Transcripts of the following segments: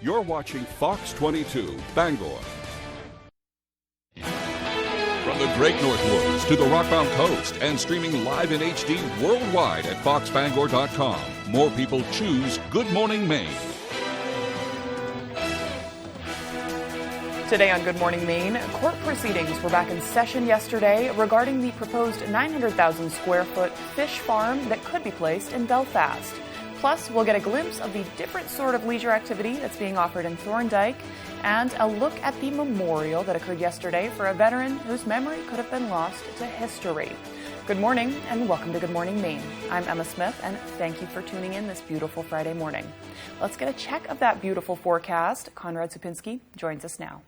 You're watching Fox 22, Bangor. From the Great North Woods to the Rockbound Coast and streaming live in HD worldwide at foxbangor.com. More people choose Good Morning Maine. Today on Good Morning Maine, court proceedings were back in session yesterday regarding the proposed 900,000 square foot fish farm that could be placed in Belfast. Plus, we'll get a glimpse of the different sort of leisure activity that's being offered in Thorndike and a look at the memorial that occurred yesterday for a veteran whose memory could have been lost to history. Good morning and welcome to Good Morning Maine. I'm Emma Smith and thank you for tuning in this beautiful Friday morning. Let's get a check of that beautiful forecast. Conrad Supinski joins us now.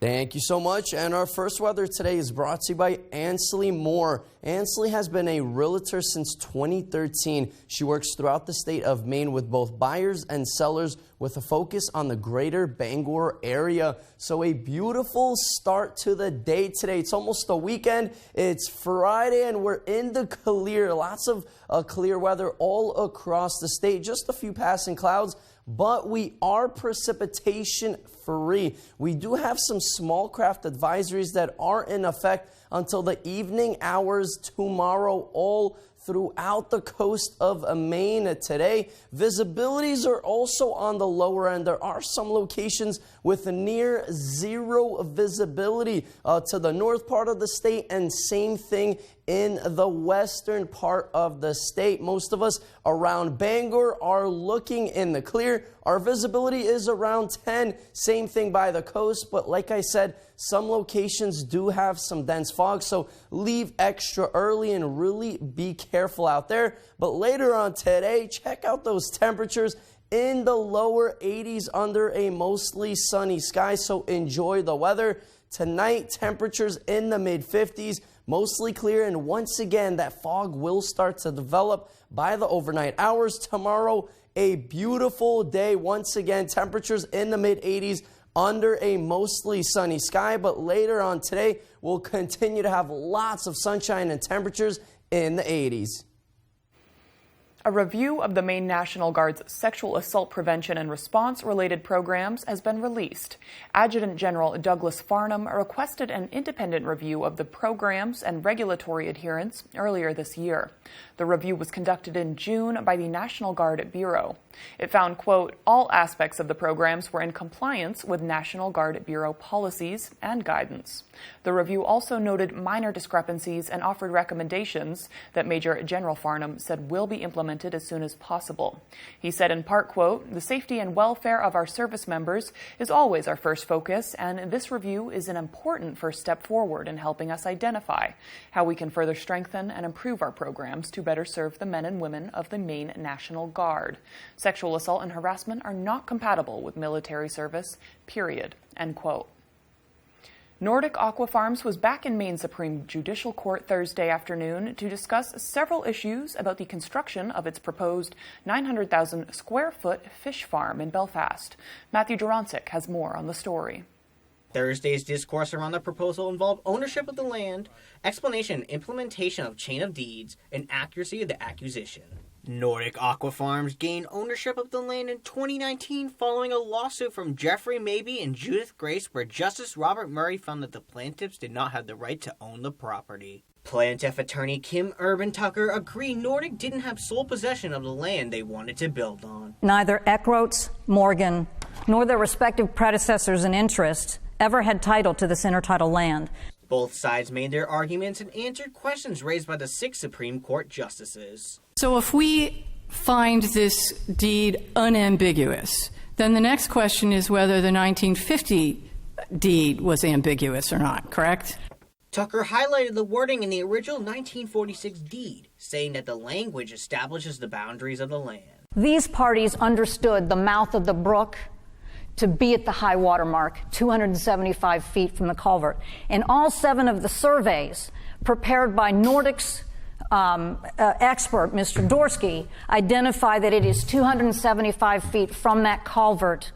Thank you so much. And our first weather today is brought to you by Ansley Moore. Ansley has been a realtor since 2013. She works throughout the state of Maine with both buyers and sellers with a focus on the greater Bangor area. So a beautiful start to the day today. It's almost the weekend. It's Friday and we're in the clear. Lots of clear weather all across the state. Just a few passing clouds, but we are precipitation free. We do have some small craft advisories that are in effect until the evening hours tomorrow, all throughout the coast of Maine today. Visibilities are also on the lower end. There are some locations with near zero visibility to the north part of the state, and same thing in the western part of the state. Most of us around Bangor are looking in the clear. Our visibility is around 10. Same thing by the coast, but like I said, some locations do have some dense fog, so leave extra early and really be careful out there. But later on today, check out those temperatures in the lower 80s under a mostly sunny sky, so enjoy the weather. Tonight, temperatures in the mid-50s, mostly clear, and once again, that fog will start to develop by the overnight hours. Tomorrow, a beautiful day. Once again, temperatures in the mid-80s under a mostly sunny sky, but later on today, we'll continue to have lots of sunshine and temperatures in the 80s. A review of the Maine National Guard's sexual assault prevention and response related programs has been released. Adjutant General Douglas Farnham requested an independent review of the programs and regulatory adherence earlier this year. The review was conducted in June by the National Guard Bureau. It found, quote, all aspects of the programs were in compliance with National Guard Bureau policies and guidance. The review also noted minor discrepancies and offered recommendations that Major General Farnham said will be implemented as soon as possible. He said in part, quote, the safety and welfare of our service members is always our first focus, and this review is an important first step forward in helping us identify how we can further strengthen and improve our programs to better serve the men and women of the Maine National Guard. Sexual assault and harassment are not compatible with military service, period, end quote. Nordic Aqua Farms was back in Maine Supreme Judicial Court Thursday afternoon to discuss several issues about the construction of its proposed 900,000 square foot fish farm in Belfast. Matthew Durantzik has more on the story. Thursday's discourse around the proposal involved ownership of the land, explanation and implementation of chain of deeds, and accuracy of the acquisition. Nordic Aqua Farms gained ownership of the land in 2019 following a lawsuit from Jeffrey Mabey and Judith Grace where Justice Robert Murray found that the plaintiffs did not have the right to own the property. Plaintiff attorney Kim Urban Tucker agreed Nordic didn't have sole possession of the land they wanted to build on. Neither Eckroats, Morgan, nor their respective predecessors in interest ever had title to this intertidal land. Both sides made their arguments and answered questions raised by the 6 Supreme Court justices. So if we find this deed unambiguous, then the next question is whether the 1950 deed was ambiguous or not, correct? Tucker highlighted the wording in the original 1946 deed, saying that the language establishes the boundaries of the land. These parties understood the mouth of the brook to be at the high water mark, 275 feet from the culvert. And all 7 of the surveys prepared by Nordic's expert, Mr. Dorsky, identify that it is 275 feet from that culvert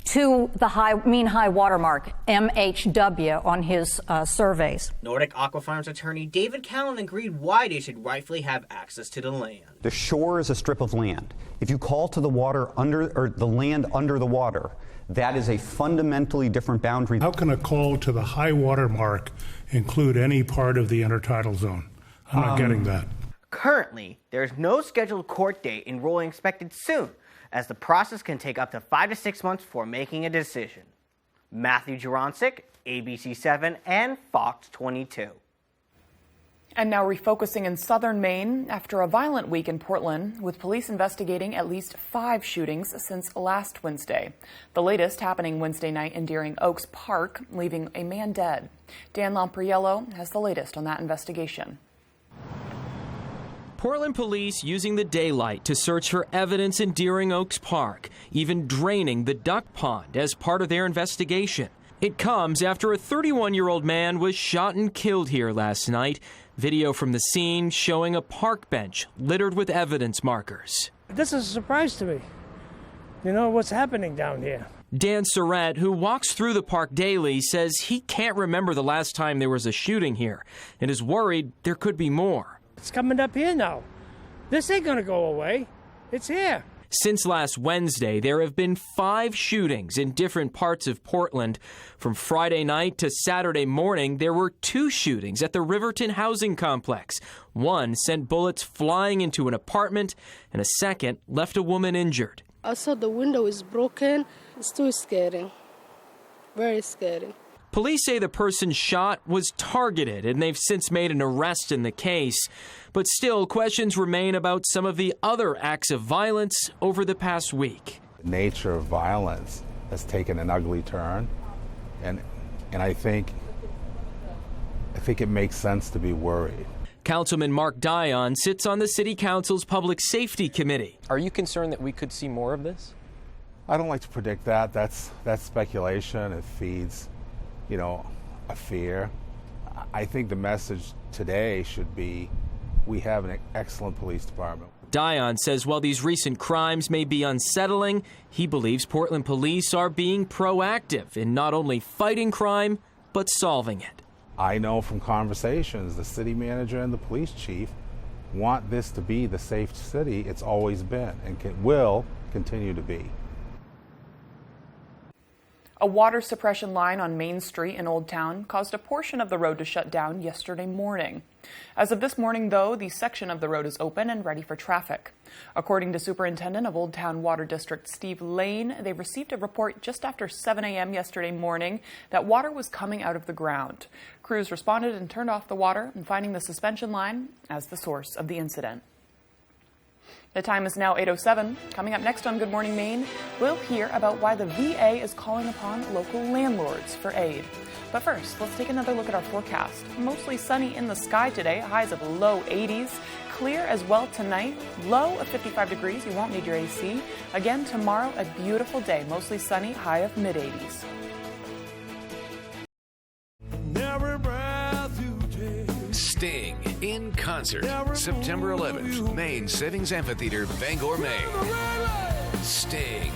to the mean high water mark, MHW, on his surveys. Nordic Aqua Farms attorney David Callan agreed why they should rightfully have access to the land. The shore is a strip of land. If you call to the water under, or the land under the water, that is a fundamentally different boundary. How can a call to the high water mark include any part of the intertidal zone? I'm not getting that. Currently, there is no scheduled court date and ruling expected soon, as the process can take up to 5 to 6 months before making a decision. Matthew Juroncic, ABC7 and Fox 22. And now refocusing in southern Maine after a violent week in Portland, with police investigating at least 5 shootings since last Wednesday. The latest happening Wednesday night in Deering Oaks Park, leaving a man dead. Dan Lampriello has the latest on that investigation. Portland police using the daylight to search for evidence in Deering Oaks Park, even draining the duck pond as part of their investigation. It comes after a 31-year-old man was shot and killed here last night. Video from the scene showing a park bench littered with evidence markers. This is a surprise to me. You know what's happening down here. Dan Surratt, who walks through the park daily, says he can't remember the last time there was a shooting here and is worried there could be more. It's coming up here now. This ain't gonna go away. It's here. Since last Wednesday, there have been 5 shootings in different parts of Portland. From Friday night to Saturday morning, there were 2 shootings at the Riverton housing complex. One sent bullets flying into an apartment, and a second left a woman injured. I saw the window is broken. It's too scary. Very scary. Police say the person shot was targeted, and they've since made an arrest in the case. But still, questions remain about some of the other acts of violence over the past week. The nature of violence has taken an ugly turn, and I think it makes sense to be worried. Councilman Mark Dion sits on the City Council's Public Safety Committee. Are you concerned that we could see more of this? I don't like to predict that. That's speculation. It feeds, a fear. I think the message today should be we have an excellent police department. Dion says while these recent crimes may be unsettling, he believes Portland police are being proactive in not only fighting crime, but solving it. I know from conversations the city manager and the police chief want this to be the safe city it's always been and will continue to be. A water suppression line on Main Street in Old Town caused a portion of the road to shut down yesterday morning. As of this morning, though, the section of the road is open and ready for traffic. According to Superintendent of Old Town Water District Steve Lane, they received a report just after 7 a.m. yesterday morning that water was coming out of the ground. Crews responded and turned off the water, and finding the suspension line as the source of the incident. The time is now 8:07. Coming up next on Good Morning Maine, we'll hear about why the VA is calling upon local landlords for aid. But first, let's take another look at our forecast. Mostly sunny in the sky today, highs of low 80s. Clear as well tonight, low of 55 degrees. You won't need your AC. Again, tomorrow, a beautiful day, mostly sunny, high of mid-80s. Sting in concert, September 11th, Maine Savings Amphitheater, Bangor, Maine. Sting,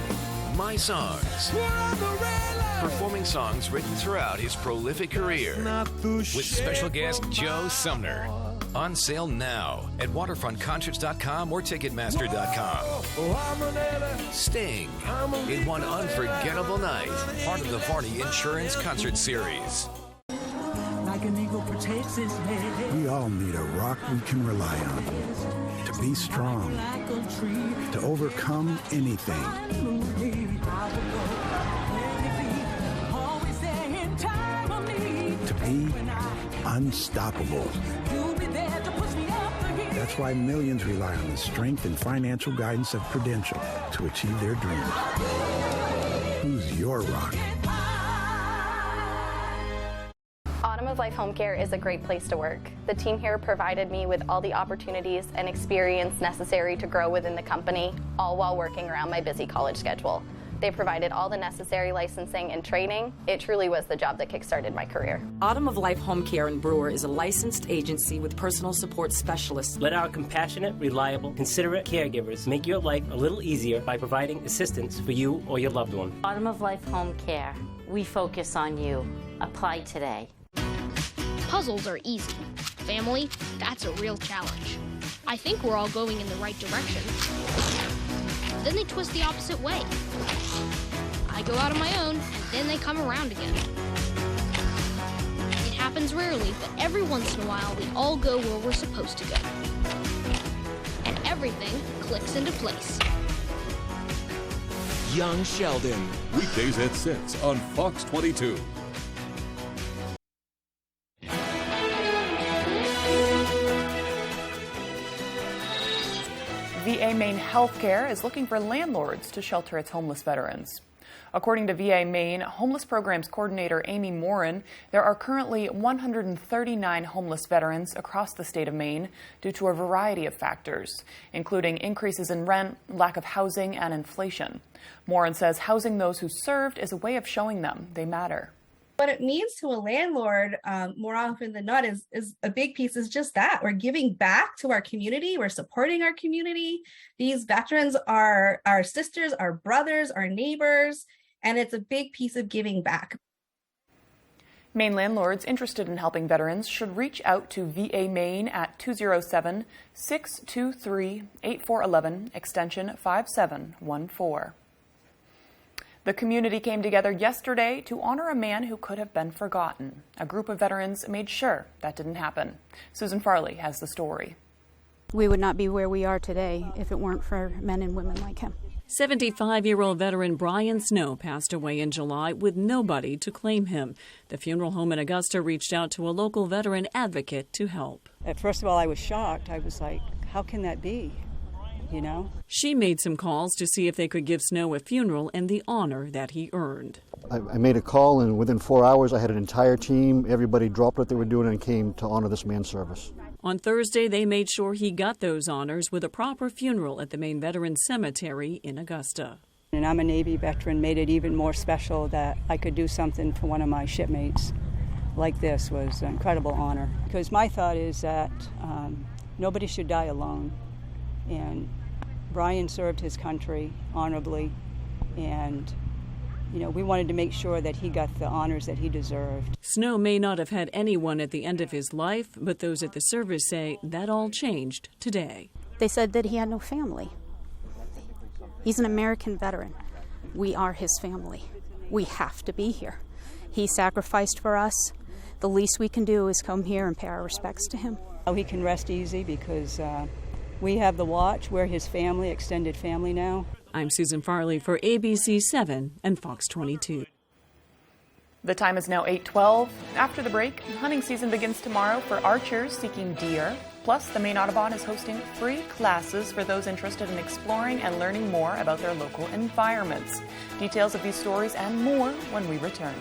My Songs. Performing songs written throughout his prolific career. With special guest Joe Sumner. On sale now at waterfrontconcerts.com or Ticketmaster.com. Sting in one unforgettable night. Part of the Varney Insurance Concert Series. We all need a rock we can rely on. To be strong. To overcome anything. To be unstoppable. That's why millions rely on the strength and financial guidance of Prudential to achieve their dreams. Who's your rock? Autumn of Life Home Care is a great place to work. The team here provided me with all the opportunities and experience necessary to grow within the company, all while working around my busy college schedule. They provided all the necessary licensing and training. It truly was the job that kickstarted my career. Autumn of Life Home Care in Brewer is a licensed agency with personal support specialists. Let our compassionate, reliable, considerate caregivers make your life a little easier by providing assistance for you or your loved one. Autumn of Life Home Care. We focus on you. Apply today. Puzzles are easy. Family, that's a real challenge. I think we're all going in the right direction. Then they twist the opposite way. I go out on my own, and then they come around again. It happens rarely, but every once in a while we all go where we're supposed to go. And everything clicks into place. Young Sheldon, weekdays at 6 on Fox 22. VA Maine Healthcare is looking for landlords to shelter its homeless veterans. According to VA Maine Homeless Programs Coordinator Amy Morin, there are currently 139 homeless veterans across the state of Maine due to a variety of factors, including increases in rent, lack of housing, and inflation. Morin says housing those who served is a way of showing them they matter. What it means to a landlord, more often than not, is a big piece is just that. We're giving back to our community. We're supporting our community. These veterans are our sisters, our brothers, our neighbors, and it's a big piece of giving back. Maine landlords interested in helping veterans should reach out to VA Maine at 207-623-8411, extension 5714. The community came together yesterday to honor a man who could have been forgotten. A group of veterans made sure that didn't happen. Susan Farley has the story. We would not be where we are today if it weren't for men and women like him. 75-year-old veteran Brian Snow passed away in July with nobody to claim him. The funeral home in Augusta reached out to a local veteran advocate to help. First of all, I was shocked. I was like, how can that be? You know? She made some calls to see if they could give Snow a funeral and the honor that he earned. I made a call, and within 4 hours I had an entire team. Everybody dropped what they were doing and came to honor this man's service. On Thursday, they made sure he got those honors with a proper funeral at the Maine Veterans Cemetery in Augusta. And I'm a Navy veteran, made it even more special that I could do something for one of my shipmates like this. Was an incredible honor. Because my thought is that nobody should die alone. And Brian served his country honorably, and we wanted to make sure that he got the honors that he deserved. Snow may not have had anyone at the end of his life, but those at the service say that all changed today. They said that he had no family. He's an American veteran. We are his family. We have to be here. He sacrificed for us. The least we can do is come here and pay our respects to him. He can rest easy because we have the watch. We're his family, extended family now. I'm Susan Farley for ABC 7 and Fox 22. The time is now 8:12. After the break, hunting season begins tomorrow for archers seeking deer. Plus, the Maine Audubon is hosting free classes for those interested in exploring and learning more about their local environments. Details of these stories and more when we return.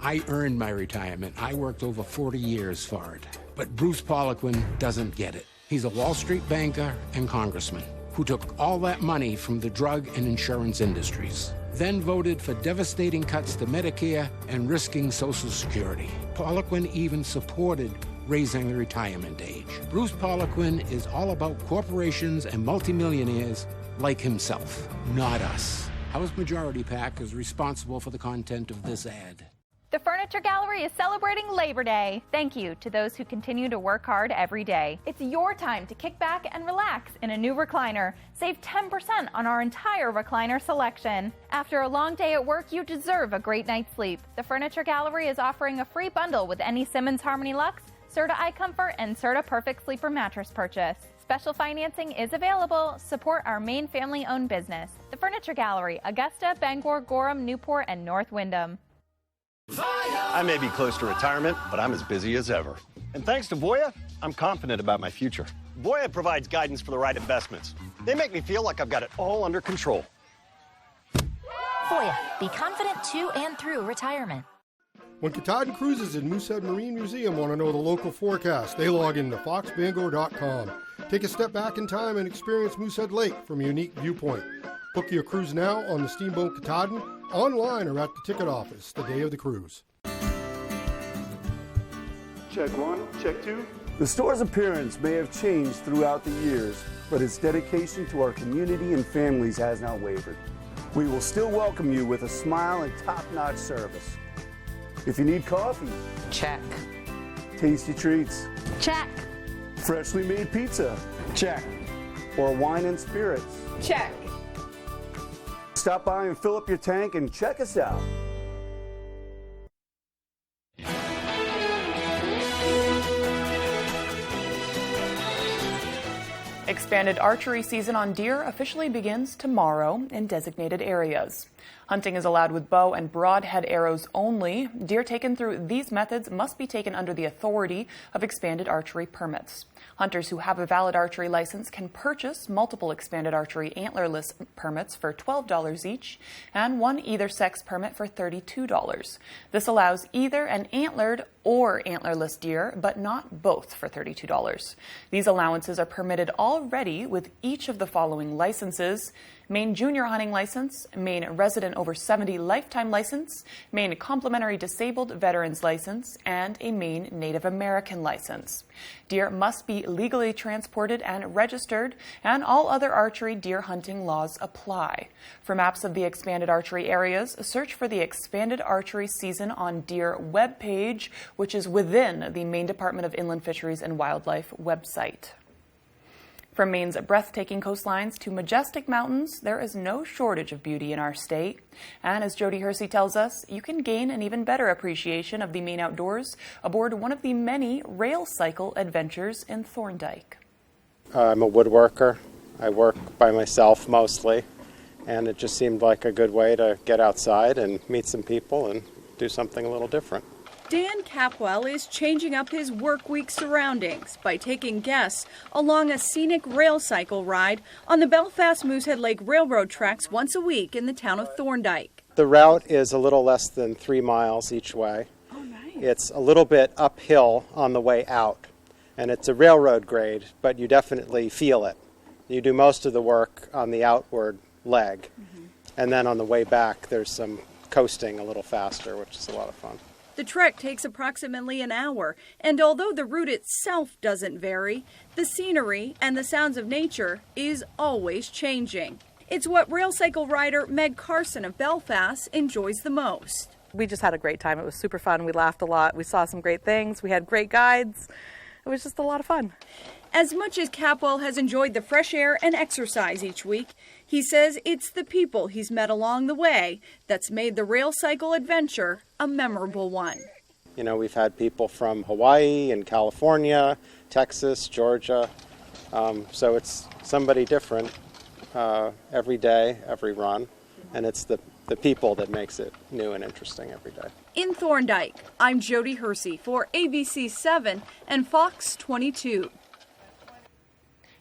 I earned my retirement. I worked over 40 years for it. But Bruce Poliquin doesn't get it. He's a Wall Street banker and congressman who took all that money from the drug and insurance industries, then voted for devastating cuts to Medicare and risking Social Security. Poliquin even supported raising the retirement age. Bruce Poliquin is all about corporations and multimillionaires like himself, not us. House Majority PAC is responsible for the content of this ad. The Furniture Gallery is celebrating Labor Day. Thank you to those who continue to work hard every day. It's your time to kick back and relax in a new recliner. Save 10% on our entire recliner selection. After a long day at work, you deserve a great night's sleep. The Furniture Gallery is offering a free bundle with any Simmons Harmony Luxe, Serta iComfort, and Serta Perfect Sleeper mattress purchase. Special financing is available. Support our Maine family-owned business. The Furniture Gallery, Augusta, Bangor, Gorham, Newport, and North Windham. I may be close to retirement, but I'm as busy as ever. And thanks to Voya, I'm confident about my future. Voya provides guidance for the right investments. They make me feel like I've got it all under control. Voya, be confident to and through retirement. When Katahdin Cruises and Moosehead Marine Museum want to know the local forecast, they log into foxbangor.com. Take a step back in time and experience Moosehead Lake from a unique viewpoint. Book your cruise now on the Steamboat Katahdin, online or at the ticket office the day of the cruise. Check one, check two. The store's appearance may have changed throughout the years, but its dedication to our community and families has not wavered. We will still welcome you with a smile and top-notch service. If you need coffee, check. Tasty treats, Check. freshly made pizza, check. Or wine and spirits, Check. stop by and fill up your tank and check us out. Expanded archery season on deer officially begins tomorrow in designated areas. Hunting is allowed with bow and broadhead arrows only. Deer taken through these methods must be taken under the authority of expanded archery permits. Hunters who have a valid archery license can purchase multiple expanded archery antlerless permits for $12 each and one either sex permit for $32. This allows either an antlered or antlerless deer, but not both for $32. These allowances are permitted already with each of the following licenses: Maine Junior Hunting License, Maine Resident Over 70 Lifetime License, Maine Complementary Disabled Veterans License, and a Maine Native American License. Deer must be legally transported and registered, and all other archery deer hunting laws apply. For maps of the expanded archery areas, search for the Expanded Archery Season on Deer webpage, which is within the Maine Department of Inland Fisheries and Wildlife website. From Maine's breathtaking coastlines to majestic mountains, there is no shortage of beauty in our state. And as Jody Hersey tells us, you can gain an even better appreciation of the Maine outdoors aboard one of the many rail cycle adventures in Thorndike. I'm a woodworker. I work by myself mostly, and it just seemed like a good way to get outside and meet some people and do something a little different. Dan Capwell is changing up his work week surroundings by taking guests along a scenic rail cycle ride on the Belfast Moosehead Lake Railroad tracks once a week in the town of Thorndike. The route is a little less than 3 miles each way. Oh, nice. It's a little bit uphill on the way out, and it's a railroad grade, but you definitely feel it. You do most of the work on the outward leg, and then on the way back there's some coasting a little faster, which is a lot of fun. The trek takes approximately an hour, and although the route itself doesn't vary, the scenery and the sounds of nature is always changing. It's what rail cycle rider Meg Carson of Belfast enjoys the most. We just had a great time. It was super fun. We laughed a lot. We saw some great things. We had great guides. It was just a lot of fun. As much as Capwell has enjoyed the fresh air and exercise each week, he says it's the people he's met along the way that's made the rail cycle adventure a memorable one. You know, we've had people from Hawaii and California, Texas, Georgia, so it's somebody different every day, every run, and it's the people that makes it new and interesting every day. In Thorndike, I'm Jody Hersey for ABC 7 and Fox 22.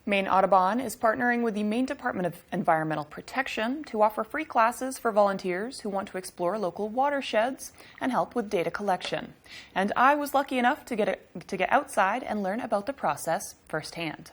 Maine Audubon is partnering with the Maine Department of Environmental Protection to offer free classes for volunteers who want to explore local watersheds and help with data collection. And I was lucky enough to get outside and learn about the process firsthand.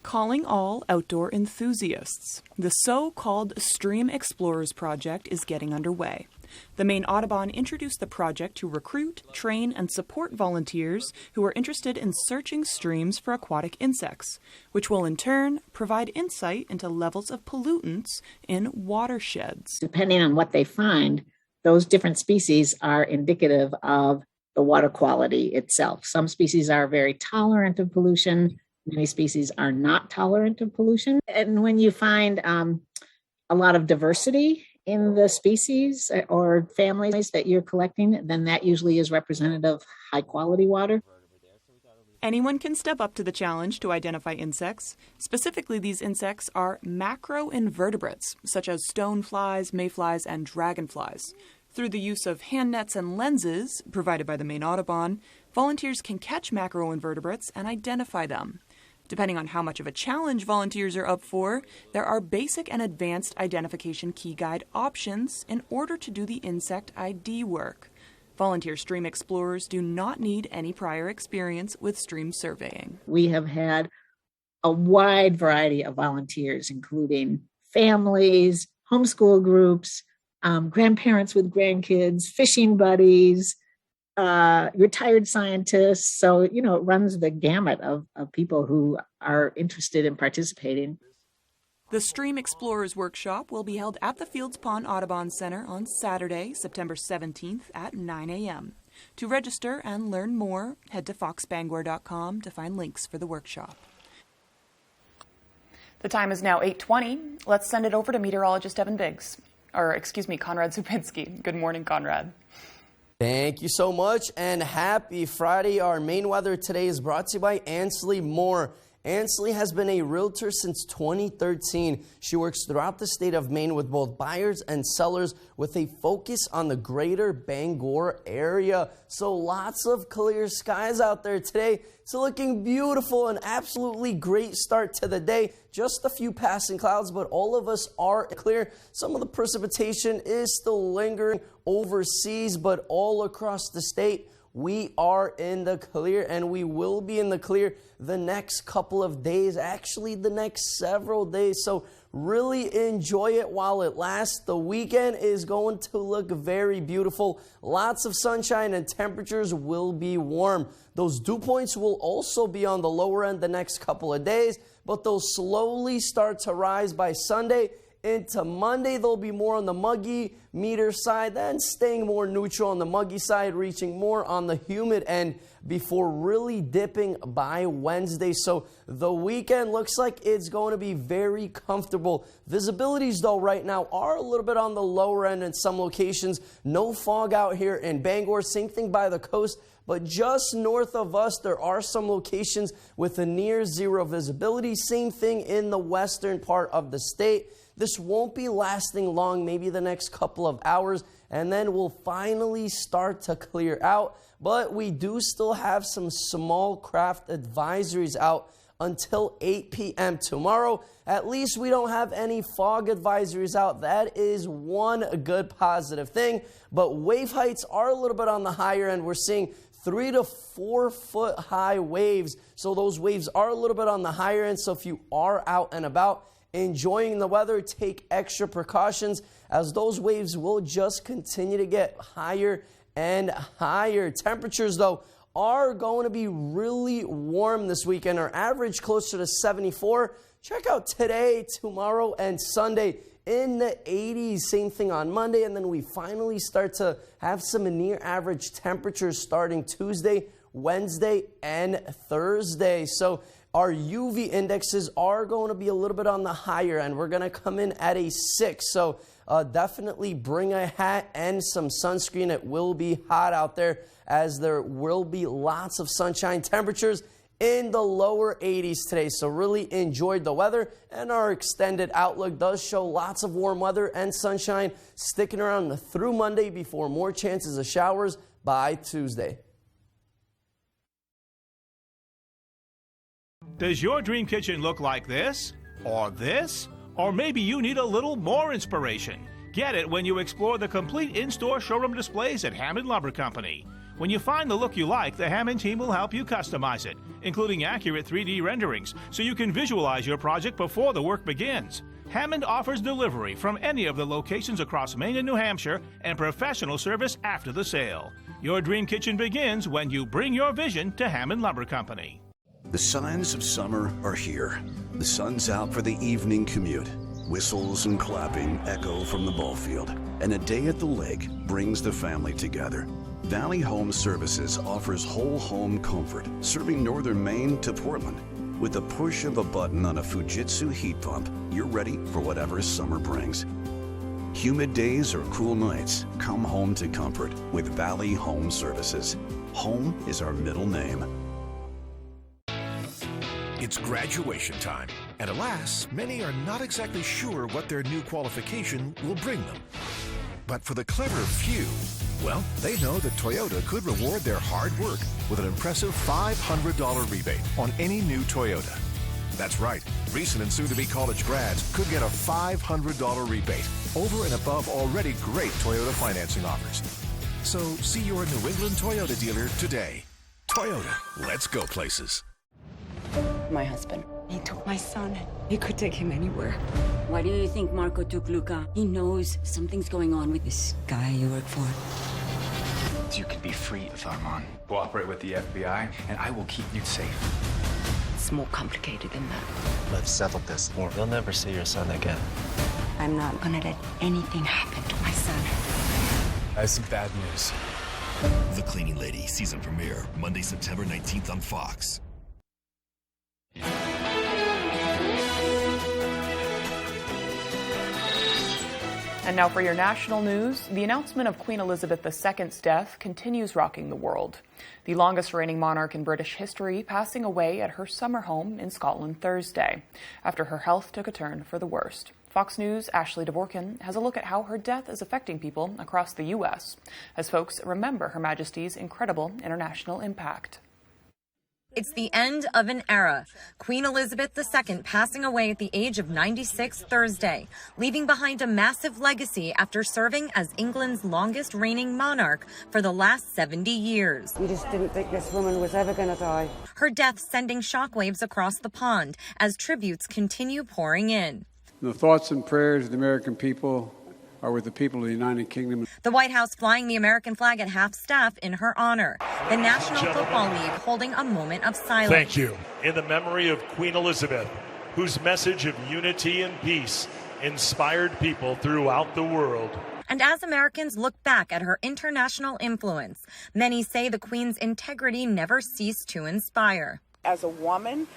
Calling all outdoor enthusiasts. The so-called Stream Explorers project is getting underway. The Maine Audubon introduced the project to recruit, train, and support volunteers who are interested in searching streams for aquatic insects, which will in turn provide insight into levels of pollutants in watersheds. Depending on what they find, those different species are indicative of the water quality itself. Some species are very tolerant of pollution. Many species are not tolerant of pollution. And when you find a lot of diversity in the species or families that you're collecting, then that usually is representative of high quality water. Anyone can step up to the challenge to identify insects. Specifically, these insects are macroinvertebrates, such as stoneflies, mayflies, and dragonflies. Through the use of hand nets and lenses provided by the Maine Audubon, volunteers can catch macroinvertebrates and identify them. Depending on how much of a challenge volunteers are up for, there are basic and advanced identification key guide options in order to do the insect ID work. Volunteer stream explorers do not need any prior experience with stream surveying. We have had a wide variety of volunteers, including families, homeschool groups, grandparents with grandkids, fishing buddies, retired scientists. So, it runs the gamut of people who are interested in participating. The Stream Explorers Workshop will be held at the Fields Pond Audubon Center on Saturday, September 17th at 9 a.m. To register and learn more, head to foxbangor.com to find links for the workshop. The time is now 8:20. Let's send it over to meteorologist Conrad Zupinski. Good morning, Conrad. Thank you so much, and happy Friday. Our main weather today is brought to you by Ansley Moore. Ansley has been a realtor since 2013. She works throughout the state of Maine with both buyers and sellers with a focus on the greater Bangor area. So lots of clear skies out there today. It's looking beautiful, an absolutely great start to the day. Just a few passing clouds, but all of us are clear. Some of the precipitation is still lingering overseas, but all across the state, we are in the clear, and we will be in the clear the next couple of days, actually the next several days. So really enjoy it while it lasts. The weekend is going to look very beautiful. Lots of sunshine, and temperatures will be warm. Those dew points will also be on the lower end the next couple of days, but they'll slowly start to rise by Sunday. Into Monday, they'll be more on the muggy meter side, then staying more neutral on the muggy side, reaching more on the humid end before really dipping by Wednesday. So the weekend looks like it's going to be very comfortable. Visibilities, though, right now are a little bit on the lower end in some locations. No fog out here in Bangor. Same thing by the coast. But just north of us, there are some locations with a near zero visibility. Same thing in the western part of the state. This won't be lasting long, maybe the next couple of hours, and then we'll finally start to clear out. But we do still have some small craft advisories out until 8 p.m. tomorrow. At least we don't have any fog advisories out. That is one good positive thing. But wave heights are a little bit on the higher end. We're seeing 3 to 4 foot high waves. So those waves are a little bit on the higher end. So if you are out and about enjoying the weather, take extra precautions, as those waves will just continue to get higher and higher. Temperatures, though, are going to be really warm this weekend. Our average closer to 74. Check out today, tomorrow, and Sunday in the 80s. Same thing on Monday, and then we finally start to have some near average temperatures starting Tuesday, Wednesday, and Thursday. So our UV indexes are going to be a little bit on the higher end. We're going to come in at a 6. So definitely bring a hat and some sunscreen. It will be hot out there, as there will be lots of sunshine. Temperatures in the lower 80s today. So really enjoyed the weather, and our extended outlook does show lots of warm weather and sunshine sticking around through Monday before more chances of showers by Tuesday. Does your dream kitchen look like this? Or this? Or maybe you need a little more inspiration. Get it when you explore the complete in-store showroom displays at Hammond Lumber Company. When you find the look you like, the Hammond team will help you customize it, including accurate 3D renderings, so you can visualize your project before the work begins. Hammond offers delivery from any of the locations across Maine and New Hampshire, and professional service after the sale. Your dream kitchen begins when you bring your vision to Hammond Lumber Company. The signs of summer are here. The sun's out for the evening commute. Whistles and clapping echo from the ball field, and a day at the lake brings the family together. Valley Home Services offers whole home comfort, serving northern Maine to Portland. With the push of a button on a Fujitsu heat pump, you're ready for whatever summer brings. Humid days or cool nights, come home to comfort with Valley Home Services. Home is our middle name. It's graduation time, and alas, many are not exactly sure what their new qualification will bring them. But for the clever few, well, they know that Toyota could reward their hard work with an impressive $500 rebate on any new Toyota. That's right, recent and soon-to-be college grads could get a $500 rebate over and above already great Toyota financing offers. So see your New England Toyota dealer today. Toyota, let's go places. My husband. He took my son. He could take him anywhere. Why do you think Marco took Luca? He knows something's going on with this guy you work for. You can be free of Armand. Cooperate with the FBI, and I will keep you safe. It's more complicated than that. Let's settle this, or you'll never see your son again. I'm not gonna let anything happen to my son. That's some bad news. The Cleaning Lady season premiere, Monday, September 19th on Fox. And now for your national news, the announcement of Queen Elizabeth II's death continues rocking the world. The longest reigning monarch in British history passing away at her summer home in Scotland Thursday, after her health took a turn for the worst. Fox News' Ashley Dvorkin has a look at how her death is affecting people across the U.S. as folks remember Her Majesty's incredible international impact. It's the end of an era. Queen Elizabeth II passing away at the age of 96 Thursday, leaving behind a massive legacy after serving as England's longest reigning monarch for the last 70 years. We just didn't think this woman was ever going to die. Her death sending shockwaves across the pond as tributes continue pouring in. The thoughts and prayers of the American people are with the people of the United Kingdom. The White House flying the American flag at half-staff in her honor. The National Football League holding a moment of silence. Thank you. In the memory of Queen Elizabeth, whose message of unity and peace inspired people throughout the world. And as Americans look back at her international influence, many say the Queen's integrity never ceased to inspire. As a woman,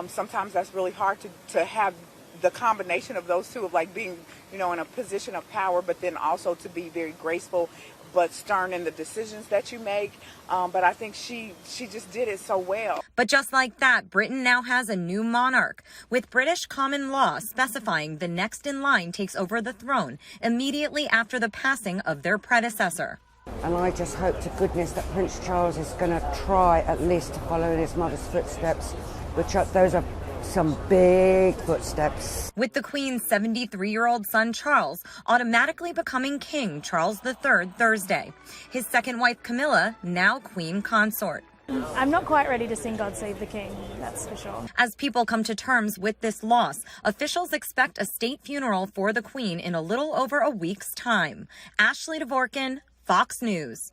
sometimes that's really hard to have the combination of those two, of like being, in a position of power, but then also to be very graceful but stern in the decisions that you make. But I think she just did it so well. But just like that, Britain now has a new monarch, with British common law specifying the next in line takes over the throne immediately after the passing of their predecessor. And I just hope to goodness that Prince Charles is going to try at least to follow in his mother's footsteps, which those are some big footsteps. With the Queen's 73-year-old son Charles automatically becoming King Charles III Thursday. His second wife Camilla, now Queen Consort. I'm not quite ready to sing God Save the King, that's for sure. As people come to terms with this loss, officials expect a state funeral for the Queen in a little over a week's time. Ashley Dvorkin, Fox News.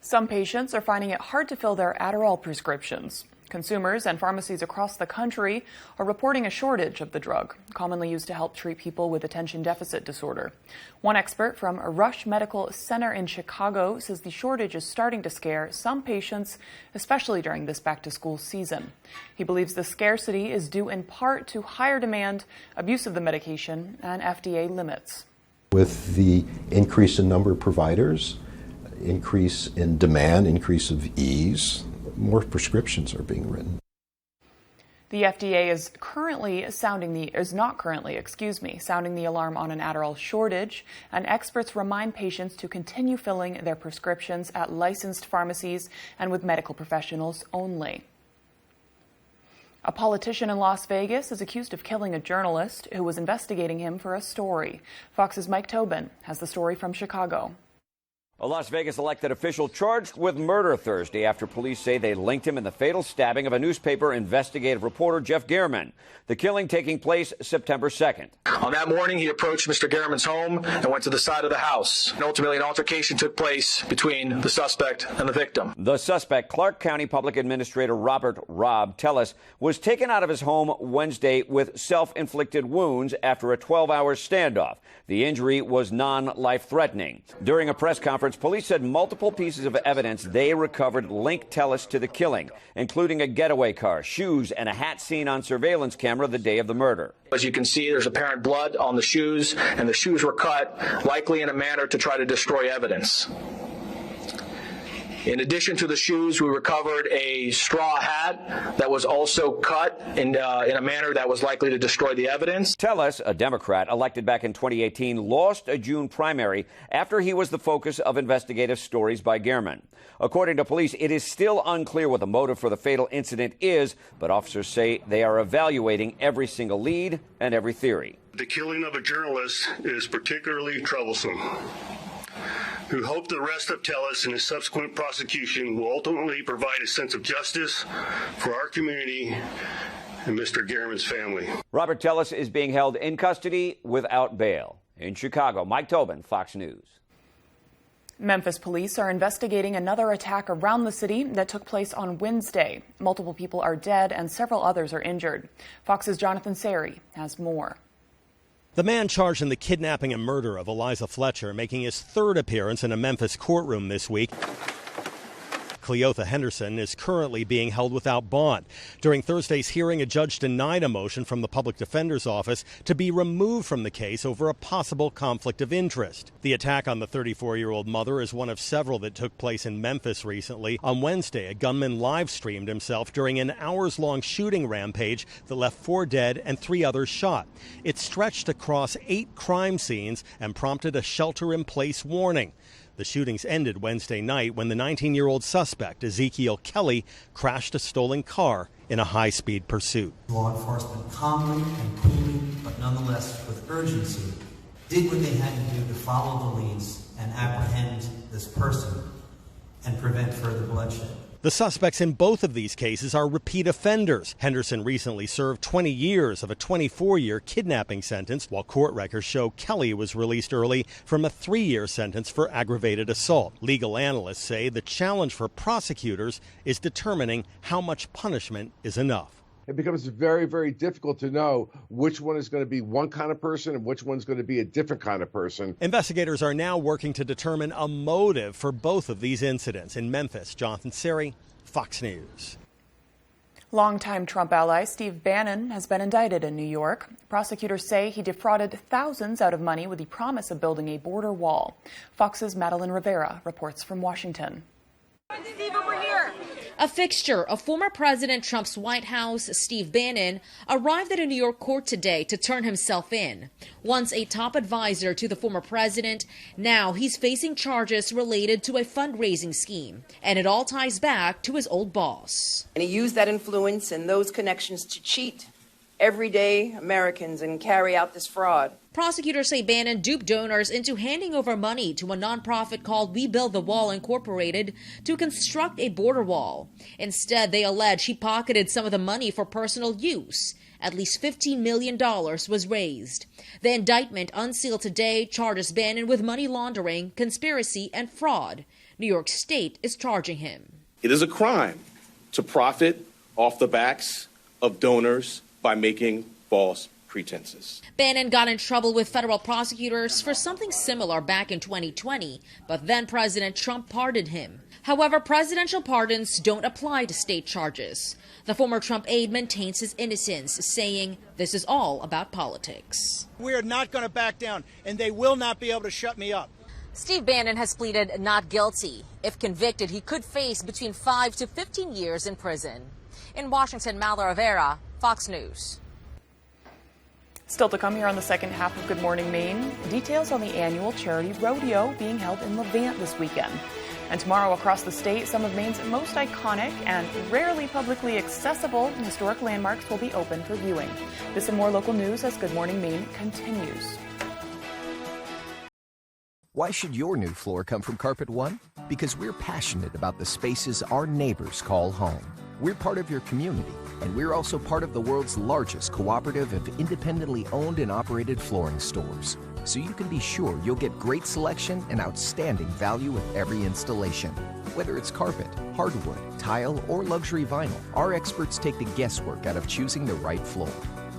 Some patients are finding it hard to fill their Adderall prescriptions. Consumers and pharmacies across the country are reporting a shortage of the drug, commonly used to help treat people with attention deficit disorder. One expert from Rush Medical Center in Chicago says the shortage is starting to scare some patients, especially during this back-to-school season. He believes the scarcity is due in part to higher demand, abuse of the medication, and FDA limits. With the increase in number of providers, increase in demand, increase of ease, more prescriptions are being written. The FDA is not currently sounding the alarm on an Adderall shortage, and experts remind patients to continue filling their prescriptions at licensed pharmacies and with medical professionals only. A politician in Las Vegas is accused of killing a journalist who was investigating him for a story. Fox's Mike Tobin has the story from Chicago. A Las Vegas elected official charged with murder Thursday after police say they linked him in the fatal stabbing of a newspaper investigative reporter, Jeff Gehrman. The killing taking place September 2nd. On that morning, he approached Mr. Gehrman's home and went to the side of the house. And ultimately, an altercation took place between the suspect and the victim. The suspect, Clark County Public Administrator Robert Robb Tellis, was taken out of his home Wednesday with self-inflicted wounds after a 12-hour standoff. The injury was non-life-threatening. During a press conference, police said multiple pieces of evidence they recovered linked Tellis to the killing, including a getaway car, shoes, and a hat seen on surveillance camera the day of the murder. As you can see, there's apparent blood on the shoes, and the shoes were cut, likely in a manner to try to destroy evidence. In addition to the shoes, we recovered a straw hat that was also cut in a manner that was likely to destroy the evidence. Tellis, a Democrat elected back in 2018, lost a June primary after he was the focus of investigative stories by Gehrman. According to police, it is still unclear what the motive for the fatal incident is, but officers say they are evaluating every single lead and every theory. The killing of a journalist is particularly troublesome. We hope the arrest of Tellis and his subsequent prosecution will ultimately provide a sense of justice for our community and Mr. Gehrman's family. Robert Tellis is being held in custody without bail. In Chicago, Mike Tobin, Fox News. Memphis police are investigating another attack around the city that took place on Wednesday. Multiple people are dead and several others are injured. Fox's Jonathan Sari has more. The man charged in the kidnapping and murder of Eliza Fletcher making his third appearance in a Memphis courtroom this week. Cleotha Henderson is currently being held without bond. During Thursday's hearing, a judge denied a motion from the public defender's office to be removed from the case over a possible conflict of interest. The attack on the 34-year-old mother is one of several that took place in Memphis recently. On Wednesday, a gunman live-streamed himself during an hours-long shooting rampage that left 4 dead and 3 others shot. It stretched across 8 crime scenes and prompted a shelter-in-place warning. The shootings ended Wednesday night when the 19-year-old suspect, Ezekiel Kelly, crashed a stolen car in a high-speed pursuit. Law enforcement calmly and coolly, but nonetheless with urgency, did what they had to do to follow the leads and apprehend this person and prevent further bloodshed. The suspects in both of these cases are repeat offenders. Henderson recently served 20 years of a 24-year kidnapping sentence, while court records show Kelly was released early from a 3-year sentence for aggravated assault. Legal analysts say the challenge for prosecutors is determining how much punishment is enough. It becomes very, very difficult to know which one is going to be one kind of person and which one's going to be a different kind of person. Investigators are now working to determine a motive for both of these incidents. In Memphis, Jonathan Sari, Fox News. Longtime Trump ally Steve Bannon has been indicted in New York. Prosecutors say he defrauded thousands out of money with the promise of building a border wall. Fox's Madeline Rivera reports from Washington. Steve, over here. A fixture of former President Trump's White House, Steve Bannon, arrived at a New York court today to turn himself in. Once a top advisor to the former president, now he's facing charges related to a fundraising scheme. And it all ties back to his old boss. And he used that influence and those connections to cheat everyday Americans and carry out this fraud. Prosecutors say Bannon duped donors into handing over money to a nonprofit called We Build the Wall Incorporated to construct a border wall. Instead, they allege he pocketed some of the money for personal use. At least $15 million was raised. The indictment, unsealed today, charges Bannon with money laundering, conspiracy, and fraud. New York State is charging him. It is a crime to profit off the backs of donors by making false pretenses. Bannon got in trouble with federal prosecutors for something similar back in 2020, but then President Trump pardoned him. However, presidential pardons don't apply to state charges. The former Trump aide maintains his innocence, saying this is all about politics. We are not going to back down, and they will not be able to shut me up. Steve Bannon has pleaded not guilty. If convicted, he could face between 5 to 15 years in prison. In Washington, Madeline Rivera, Fox News. Still to come here on the second half of Good Morning Maine, details on the annual charity rodeo being held in Levant this weekend. And tomorrow across the state, some of Maine's most iconic and rarely publicly accessible historic landmarks will be open for viewing. This and more local news as Good Morning Maine continues. Why should your new floor come from Carpet One? Because we're passionate about the spaces our neighbors call home. We're part of your community, and we're also part of the world's largest cooperative of independently owned and operated flooring stores. So you can be sure you'll get great selection and outstanding value with every installation. Whether it's carpet, hardwood, tile, or luxury vinyl, our experts take the guesswork out of choosing the right floor.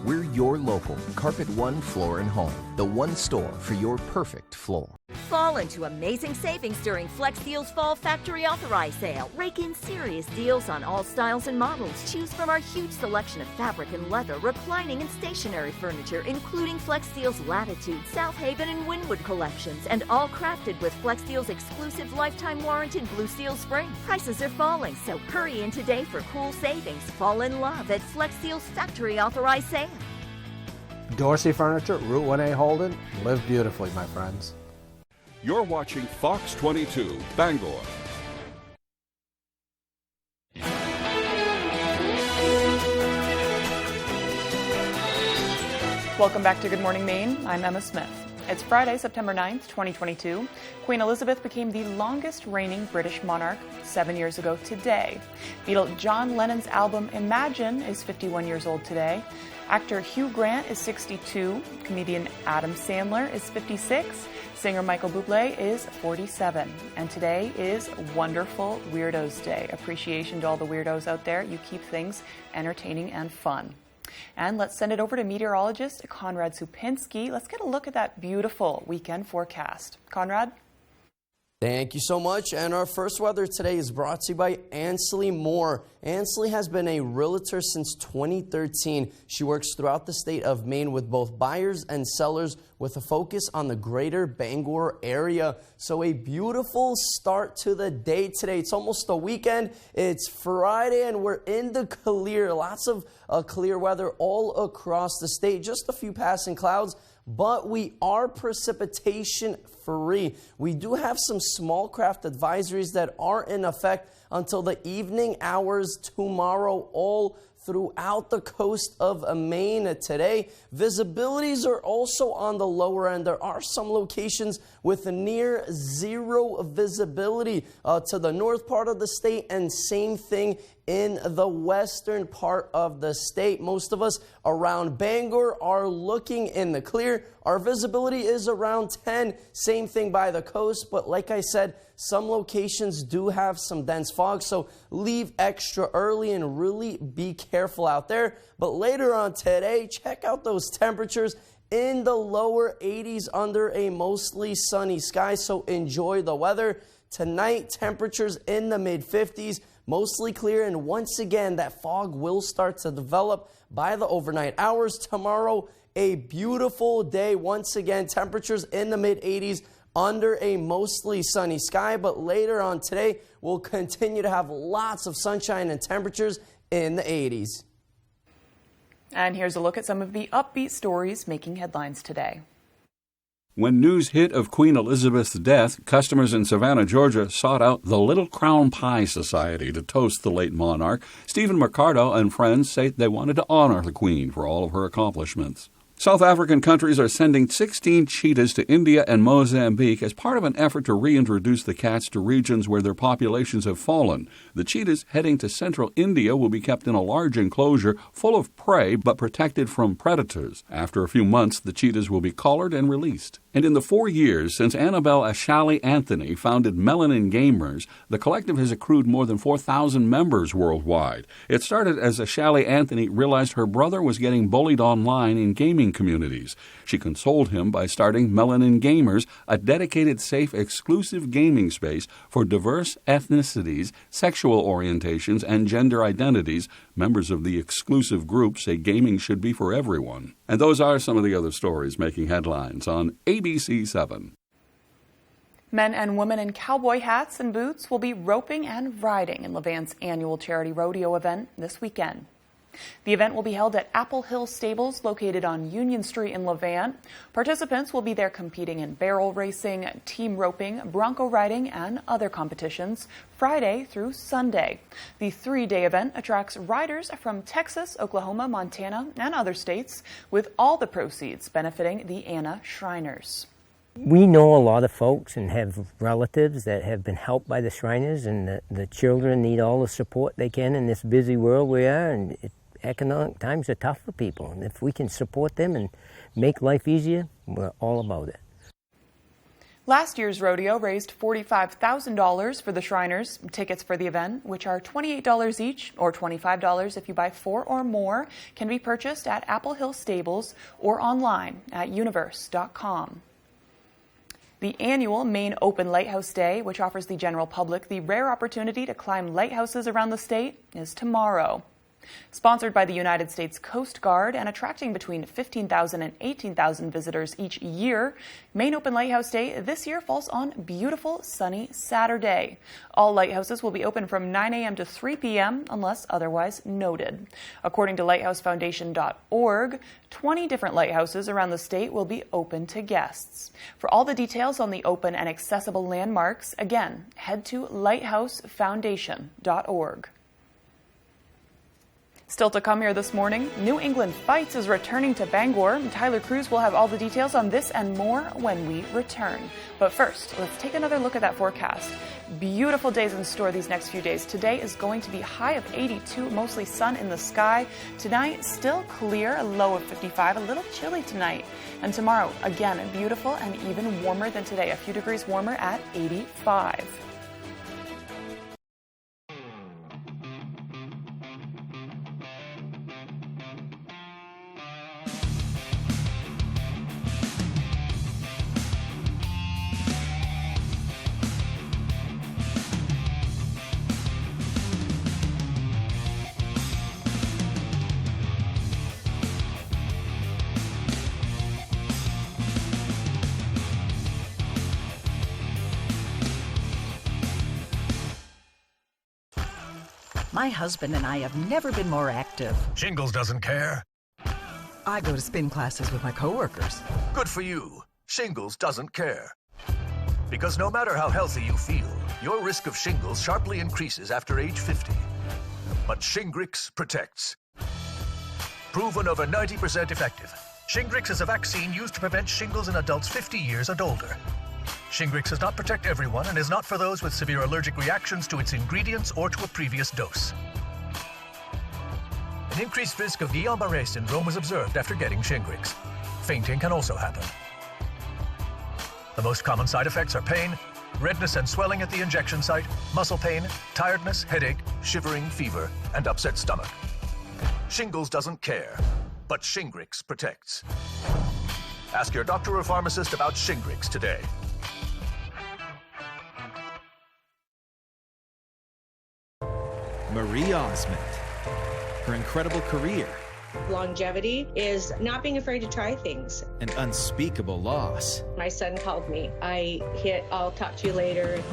We're your local Carpet One Floor and Home, the one store for your perfect floor. Fall into amazing savings during Flex Deals Fall Factory Authorized Sale. Rake in serious deals on all styles and models. Choose from our huge selection of fabric and leather, reclining and stationary furniture, including Flex Deals Latitude, South Haven, and Wynwood collections, and all crafted with Flex Deals exclusive lifetime warranted Blue Steel Spring. Prices are falling, so hurry in today for cool savings. Fall in love at Flex Deals Factory Authorized Sale. Dorsey Furniture, Route 1A Holden. Live beautifully, my friends. You're watching Fox 22, Bangor. Welcome back to Good Morning Maine. I'm Emma Smith. It's Friday, September 9th, 2022. Queen Elizabeth became the longest reigning British monarch 7 years ago today. Beatle John Lennon's album Imagine is 51 years old today. Actor Hugh Grant is 62. Comedian Adam Sandler is 56. Singer Michael Bublé is 47. And today is Wonderful Weirdos Day. Appreciation to all the weirdos out there. You keep things entertaining and fun. And let's send it over to meteorologist Conrad Supinski. Let's get a look at that beautiful weekend forecast. Conrad? Thank you so much. And our first weather today is brought to you by Ansley Moore. Ansley has been a realtor since 2013. She works throughout the state of Maine with both buyers and sellers with a focus on the greater Bangor area. So a beautiful start to the day today. It's almost the weekend. It's Friday and we're in the clear. Lots of clear weather all across the state. Just a few passing clouds, but we are precipitation free. We do have some small craft advisories that are in effect until the evening hours tomorrow, all throughout the coast of Maine today. Visibilities are also on the lower end. There are some locations with near zero visibility to the north part of the state, and same thing in the western part of the state. Most of us around Bangor are looking in the clear. Our visibility is around 10. Same thing by the coast, but like I said, some locations do have some dense fog, so leave extra early and really be careful out there. But later on today, check out those temperatures in the lower 80s under a mostly sunny sky, so enjoy the weather. Tonight, temperatures in the mid-50s, mostly clear, and once again, that fog will start to develop by the overnight hours. Tomorrow, a beautiful day. Once again, temperatures in the mid-80s under a mostly sunny sky, but later on today, we'll continue to have lots of sunshine and temperatures in the 80s. And here's a look at some of the upbeat stories making headlines today. When news hit of Queen Elizabeth's death, customers in Savannah, Georgia sought out the Little Crown Pie Society to toast the late monarch. Stephen Mercado and friends say they wanted to honor the Queen for all of her accomplishments. South African countries are sending 16 cheetahs to India and Mozambique as part of an effort to reintroduce the cats to regions where their populations have fallen. The cheetahs heading to central India will be kept in a large enclosure full of prey but protected from predators. After a few months, the cheetahs will be collared and released. And in the 4 years since Annabelle Ashali Anthony founded Melanin Gamers, the collective has accrued more than 4,000 members worldwide. It started as Ashali Anthony realized her brother was getting bullied online in gaming communities. She consoled him by starting Melanin Gamers, a dedicated, safe, exclusive gaming space for diverse ethnicities, sexual orientations, and gender identities. Members of the exclusive group say gaming should be for everyone. And those are some of the other stories making headlines on ABC 7. Men and women in cowboy hats and boots will be roping and riding in Levan's annual charity rodeo event this weekend. The event will be held at Apple Hill Stables, located on Union Street in Levan. Participants will be there competing in barrel racing, team roping, bronco riding, and other competitions Friday through Sunday. The 3-day event attracts riders from Texas, Oklahoma, Montana, and other states, with all the proceeds benefiting the Anna Shriners. We know a lot of folks and have relatives that have been helped by the Shriners, and the children need all the support they can in this busy world we are, and economic times are tough for people. And if we can support them and make life easier, we're all about it. Last year's rodeo raised $45,000 for the Shriners. Tickets for the event, which are $28 each or $25 if you buy 4 or more, can be purchased at Apple Hill Stables or online at universe.com. The annual Maine Open Lighthouse Day, which offers the general public the rare opportunity to climb lighthouses around the state, is tomorrow. Sponsored by the United States Coast Guard and attracting between 15,000 and 18,000 visitors each year, Maine Open Lighthouse Day this year falls on beautiful, sunny Saturday. All lighthouses will be open from 9 a.m. to 3 p.m. unless otherwise noted. According to lighthousefoundation.org, 20 different lighthouses around the state will be open to guests. For all the details on the open and accessible landmarks, again, head to lighthousefoundation.org. Still to come here this morning, New England Fights is returning to Bangor. Tyler Cruz will have all the details on this and more when we return. But first, let's take another look at that forecast. Beautiful days in store these next few days. Today is going to be high of 82, mostly sun in the sky. Tonight, still clear, a low of 55, a little chilly tonight. And tomorrow, again, beautiful and even warmer than today, a few degrees warmer at 85. My husband and I have never been more active. Shingles doesn't care. I go to spin classes with my coworkers. Good for you. Shingles doesn't care. Because no matter how healthy you feel, your risk of shingles sharply increases after age 50. But Shingrix protects. Proven over 90% effective. Shingrix is a vaccine used to prevent shingles in adults 50 years and older. Shingrix does not protect everyone and is not for those with severe allergic reactions to its ingredients or to a previous dose. An increased risk of Guillain-Barré syndrome was observed after getting Shingrix. Fainting can also happen. The most common side effects are pain, redness and swelling at the injection site, muscle pain, tiredness, headache, shivering, fever, and upset stomach. Shingles doesn't care, but Shingrix protects. Ask your doctor or pharmacist about Shingrix today. Marie Osmond, her incredible career. Longevity is not being afraid to try things. An unspeakable loss. My son called me. I hit, I'll talk to you later,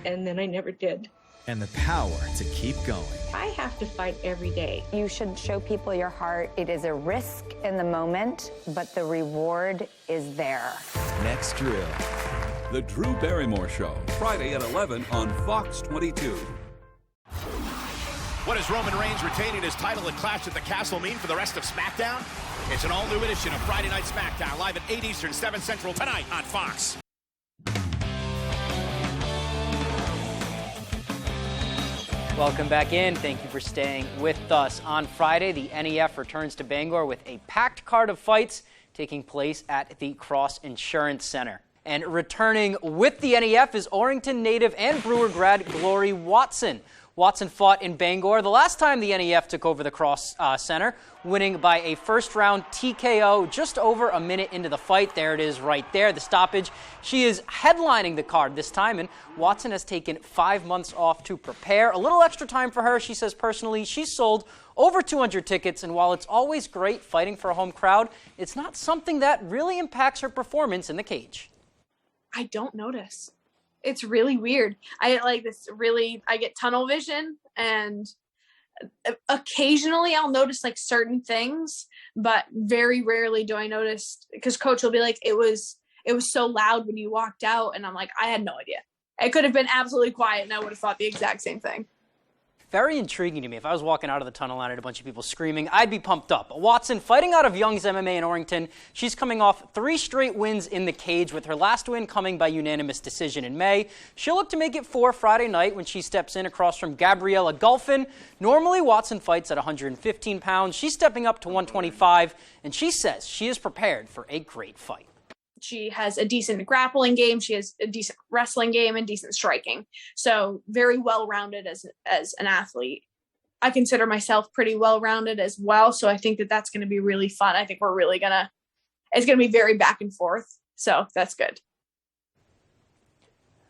and then I never did. And the power to keep going. I have to fight every day. You should show people your heart. It is a risk in the moment, but the reward is there. Next drill. The Drew Barrymore Show, Friday at 11 on Fox 22. What does Roman Reigns retaining his title at Clash at the Castle mean for the rest of SmackDown? It's an all-new edition of Friday Night SmackDown, live at 8 Eastern, 7 Central tonight on Fox. Welcome back in. Thank you for staying with us. On Friday, the NEF returns to Bangor with a packed card of fights taking place at the Cross Insurance Center. And returning with the NEF is Orrington native and Brewer grad Glory Watson. Watson fought in Bangor the last time the NEF took over the Cross Center, winning by a first-round TKO just over a minute into the fight. There it is right there, the stoppage. She is headlining the card this time, and Watson has taken 5 months off to prepare. A little extra time for her, she says personally. She's sold over 200 tickets, and while it's always great fighting for a home crowd, it's not something that really impacts her performance in the cage. I don't notice. It's really weird. I get tunnel vision, and occasionally I'll notice like certain things, but very rarely do I notice, because coach will be like, it was so loud when you walked out. And I'm like, I had no idea. It could have been absolutely quiet and I would have thought the exact same thing. Very intriguing to me. If I was walking out of the tunnel and I had a bunch of people screaming, I'd be pumped up. Watson fighting out of Young's MMA in Orrington. She's coming off 3 straight wins in the cage, with her last win coming by unanimous decision in May. She'll look to make it 4 Friday night when she steps in across from Gabriella Gulfin. Normally, Watson fights at 115 pounds. She's stepping up to 125, and she says she is prepared for a great fight. She has a decent grappling game. She has a decent wrestling game and decent striking. So very well-rounded as an athlete. I consider myself pretty well-rounded as well. So I think that's going to be really fun. I think it's going to be very back and forth. So that's good.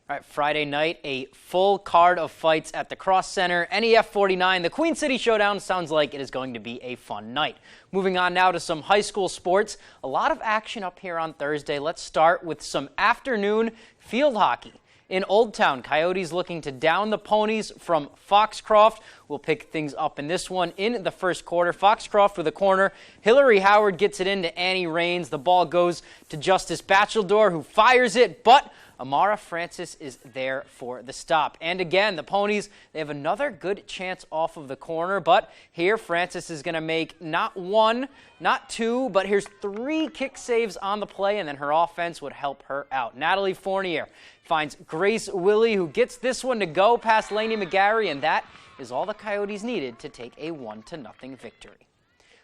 All right, Friday night, a full card of fights at the Cross Center. NEF 49, the Queen City Showdown. Sounds like it is going to be a fun night. Moving on now to some high school sports. A lot of action up here on Thursday. Let's start with some afternoon field hockey. In Old Town, Coyotes looking to down the Ponies from Foxcroft. We'll pick things up in this one in the first quarter. Foxcroft with a corner. Hillary Howard gets it into Annie Raines. The ball goes to Justice Bachelor, who fires it, but Amara Francis is there for the stop. And again, the Ponies, they have another good chance off of the corner, but here Francis is going to make not one, not two, but here's 3 kick saves on the play, and then her offense would help her out. Natalie Fournier finds Grace Willie, who gets this one to go past Lainey McGarry, and that is all the Coyotes needed to take a 1-0 victory.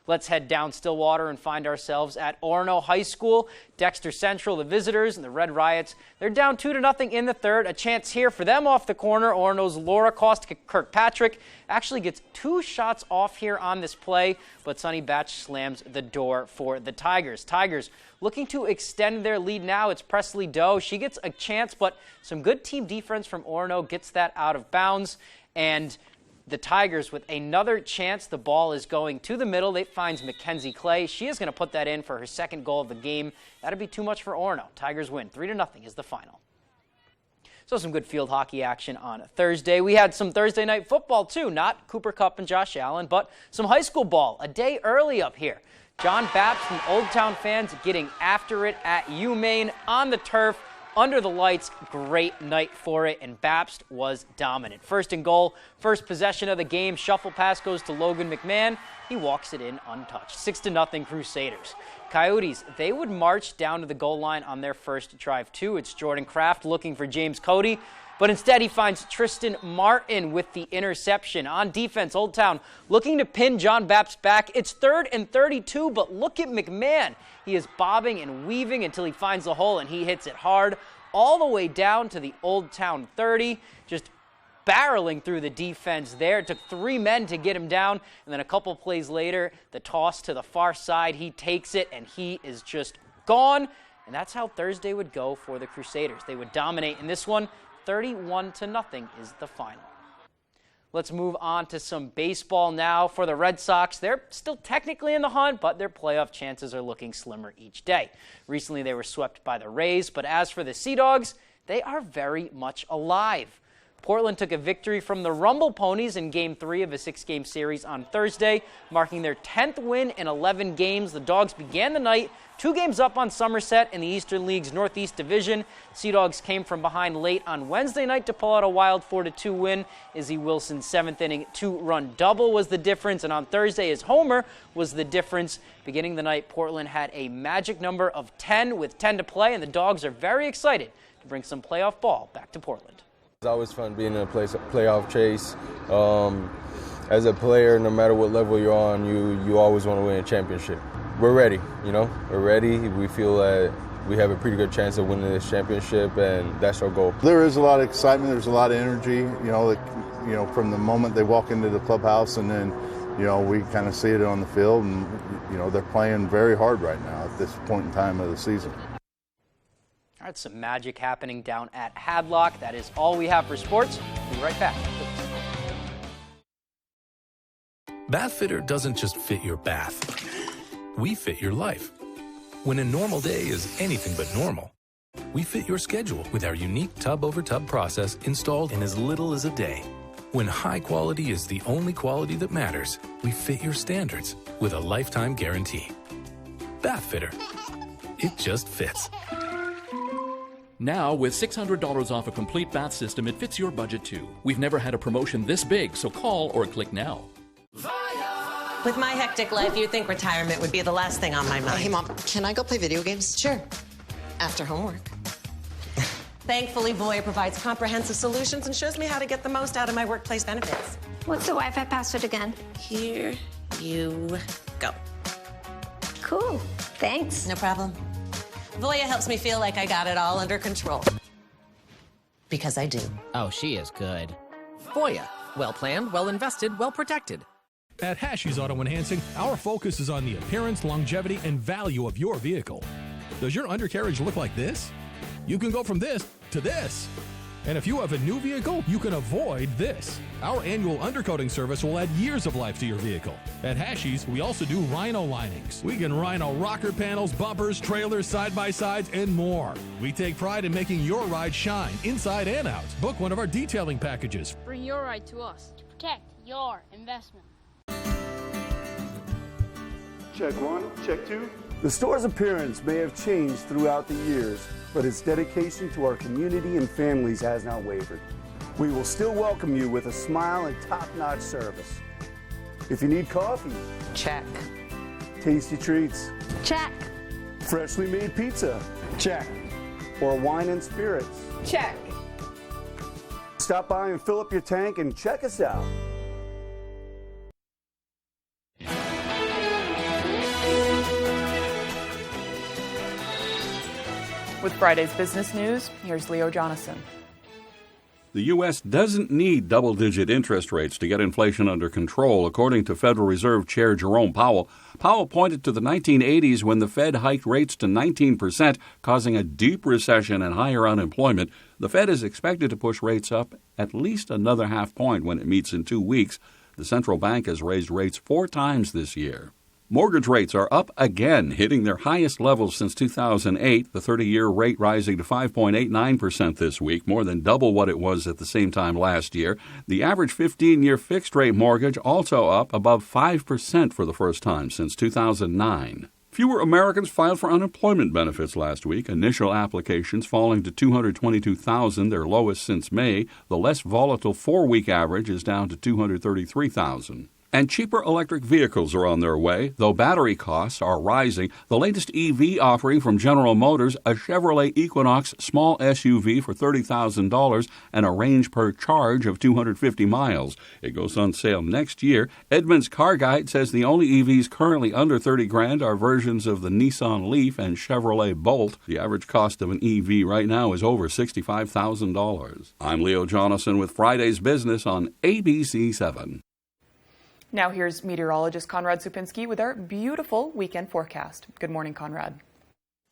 Let's head down Stillwater and find ourselves at Orono High School. Dexter Central, the visitors, and the Red Riots, they're down 2-0 in the third. A chance here for them off the corner. Orono's Laura Kirkpatrick actually gets 2 shots off here on this play, but Sonny Batch slams the door for the Tigers. Tigers looking to extend their lead now. It's Presley Doe. She gets a chance, but some good team defense from Orono gets that out of bounds. And the Tigers with another chance. The ball is going to the middle. It finds Mackenzie Clay. She is going to put that in for her second goal of the game. That'll be too much for Orono. Tigers win. 3-0 is the final. So some good field hockey action on Thursday. We had some Thursday night football too. Not Cooper Kupp and Josh Allen, but some high school ball a day early up here. John Bapst and Old Town fans getting after it at UMaine on the turf. Under the lights, great night for it, and Bapst was dominant. First and goal, first possession of the game, shuffle pass goes to Logan McMahon. He walks it in untouched. 6-0 Crusaders. Coyotes, they would march down to the goal line on their first drive too. It's Jordan Kraft looking for James Cody, but instead he finds Tristan Martin with the interception. On defense, Old Town looking to pin John Bapst back. It's 3rd and 32, but look at McMahon. He is bobbing and weaving until he finds the hole, and he hits it hard all the way down to the Old Town 30, just barreling through the defense there. It took 3 men to get him down, and then a couple plays later, the toss to the far side, he takes it, and he is just gone. And that's how Thursday would go for the Crusaders. They would dominate in this one. 31-0 is the final. Let's move on to some baseball now. For the Red Sox, they're still technically in the hunt, but their playoff chances are looking slimmer each day. Recently, they were swept by the Rays, but as for the Sea Dogs, they are very much alive. Portland took a victory from the Rumble Ponies in Game 3 of a 6-game series on Thursday, marking their 10th win in 11 games. The Dogs began the night 2 games up on Somerset in the Eastern League's Northeast Division. Sea Dogs came from behind late on Wednesday night to pull out a wild 4-2 win. Izzy Wilson's 7th-inning 2-run double was the difference, and on Thursday, his homer was the difference. Beginning the night, Portland had a magic number of 10 with 10 to play, and the Dogs are very excited to bring some playoff ball back to Portland. It's always fun being in a playoff chase. As a player, no matter what level you're on, you always want to win a championship. We're ready, We're ready. We feel that we have a pretty good chance of winning this championship, and that's our goal. There is a lot of excitement. There's a lot of energy, from the moment they walk into the clubhouse, and then, we kind of see it on the field, and, they're playing very hard right now at this point in time of the season. All right, some magic happening down at Hadlock. That is all we have for sports. We'll be right back. Bathfitter doesn't just fit your bath. We fit your life. When a normal day is anything but normal, we fit your schedule with our unique tub-over-tub process installed in as little as a day. When high quality is the only quality that matters, we fit your standards with a lifetime guarantee. Bathfitter. It just fits. Now, with $600 off a complete bath system, it fits your budget too. We've never had a promotion this big, so call or click now. With my hectic life, you'd think retirement would be the last thing on my mind. Hey, Mom, can I go play video games? Sure. After homework. Thankfully, Voya provides comprehensive solutions and shows me how to get the most out of my workplace benefits. What's the Wi-Fi password again? Here you go. Cool. Thanks. No problem. Voya helps me feel like I got it all under control. Because I do. Oh, she is good. Voya. Well planned, well invested, well protected. At Hashi's Auto Enhancing, our focus is on the appearance, longevity, and value of your vehicle. Does your undercarriage look like this? You can go from this to this. And if you have a new vehicle, you can avoid this. Our annual undercoating service will add years of life to your vehicle. At Hashi's, we also do Rhino linings. We can Rhino rocker panels, bumpers, trailers, side-by-sides, and more. We take pride in making your ride shine, inside and out. Book one of our detailing packages. Bring your ride to us to protect your investment. Check 1, check 2. The store's appearance may have changed throughout the years, but its dedication to our community and families has not wavered. We will still welcome you with a smile and top-notch service. If you need coffee, Check. tasty treats, Check. freshly made pizza, check, or wine and spirits, Check. stop by and fill up your tank and check us out. With Friday's business news, here's Leo Jonathan. The U.S. doesn't need double-digit interest rates to get inflation under control, according to Federal Reserve Chair Jerome Powell. Powell pointed to the 1980s when the Fed hiked rates to 19%, causing a deep recession and higher unemployment. The Fed is expected to push rates up at least another half point when it meets in 2 weeks. The central bank has raised rates 4 times this year. Mortgage rates are up again, hitting their highest levels since 2008, the 30-year rate rising to 5.89% this week, more than double what it was at the same time last year. The average 15-year fixed-rate mortgage also up above 5% for the first time since 2009. Fewer Americans filed for unemployment benefits last week, initial applications falling to 222,000, their lowest since May. The less volatile 4-week average is down to 233,000. And cheaper electric vehicles are on their way, though battery costs are rising. The latest EV offering from General Motors, a Chevrolet Equinox small SUV for $30,000 and a range per charge of 250 miles. It goes on sale next year. Edmunds Car Guide says the only EVs currently under $30,000 are versions of the Nissan Leaf and Chevrolet Bolt. The average cost of an EV right now is over $65,000. I'm Leo Jonathan with Friday's Business on ABC 7. Now here's meteorologist Conrad Supinski with our beautiful weekend forecast. Good morning, Conrad.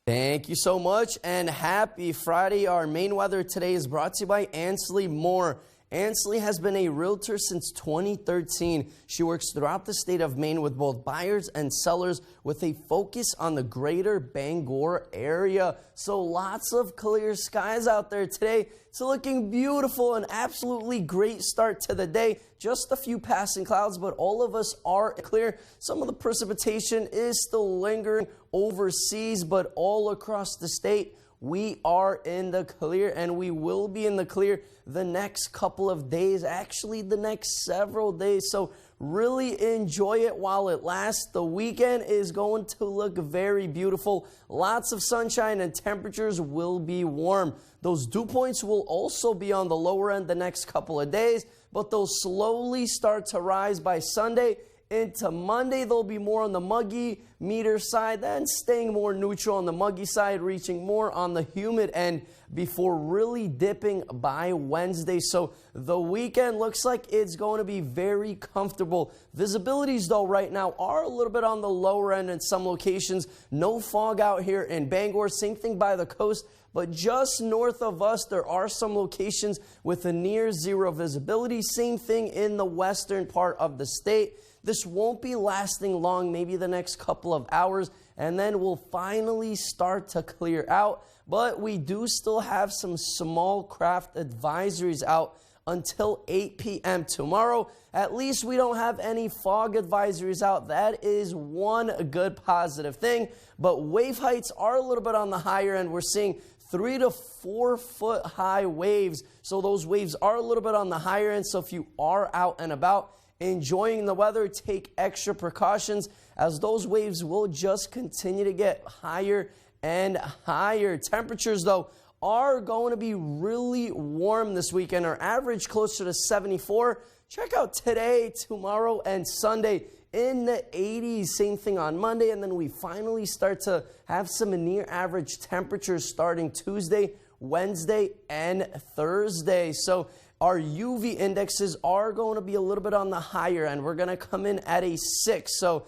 Thank you so much, and happy Friday. Our main weather today is brought to you by Ansley Moore. Ansley has been a realtor since 2013. She works throughout the state of Maine with both buyers and sellers with a focus on the greater Bangor area. So lots of clear skies out there today. It's looking beautiful, an absolutely great start to the day. Just a few passing clouds, but all of us are clear. Some of the precipitation is still lingering overseas, but all across the state, we are in the clear, and we will be in the clear the next couple of days, actually the next several days. So really enjoy it while it lasts. The weekend is going to look very beautiful. Lots of sunshine and temperatures will be warm. Those dew points will also be on the lower end the next couple of days, but they'll slowly start to rise by Sunday. Into Monday, they'll be more on the muggy meter side, then staying more neutral on the muggy side, reaching more on the humid end before really dipping by Wednesday. So the weekend looks like it's going to be very comfortable. Visibilities, though, right now are a little bit on the lower end in some locations. No fog out here in Bangor. Same thing by the coast. But just north of us, there are some locations with a near zero visibility. Same thing in the western part of the state. This won't be lasting long, maybe the next couple of hours, and then we'll finally start to clear out. But we do still have some small craft advisories out until 8 p.m. tomorrow. At least we don't have any fog advisories out. That is one good positive thing. But wave heights are a little bit on the higher end. We're seeing 3 to 4 foot high waves. So those waves are a little bit on the higher end. So if you are out and about enjoying the weather, take extra precautions, as those waves will just continue to get higher and higher. Temperatures, though, are going to be really warm this weekend. Our average closer to 74. Check out today, tomorrow, and Sunday in the 80s. Same thing on Monday, and then we finally start to have some near average temperatures starting Tuesday, Wednesday, and Thursday. So our UV indexes are going to be a little bit on the higher end. We're going to come in at a 6. So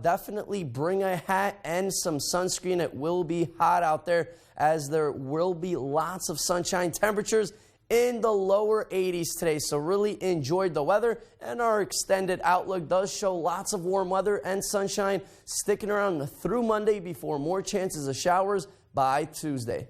definitely bring a hat and some sunscreen. It will be hot out there, as there will be lots of sunshine. Temperatures in the lower 80s today. So really enjoyed the weather, and our extended outlook does show lots of warm weather and sunshine sticking around through Monday before more chances of showers by Tuesday.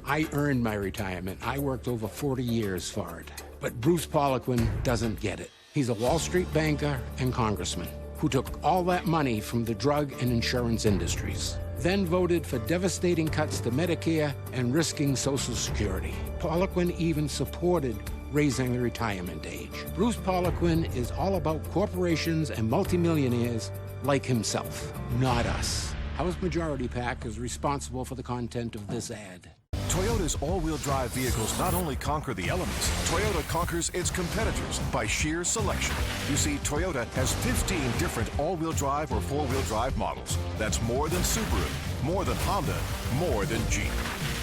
I earned my retirement. I worked over 40 years for it. But Bruce Poliquin doesn't get it. He's a Wall Street banker and congressman who took all that money from the drug and insurance industries, then voted for devastating cuts to Medicare and risking Social Security. Poliquin even supported raising the retirement age. Bruce Poliquin is all about corporations and multimillionaires like himself, not us. House Majority PAC is responsible for the content of this ad. Toyota's all-wheel drive vehicles not only conquer the elements, Toyota conquers its competitors by sheer selection. You see, Toyota has 15 different all-wheel drive or four-wheel drive models. That's more than Subaru, more than Honda, more than Jeep.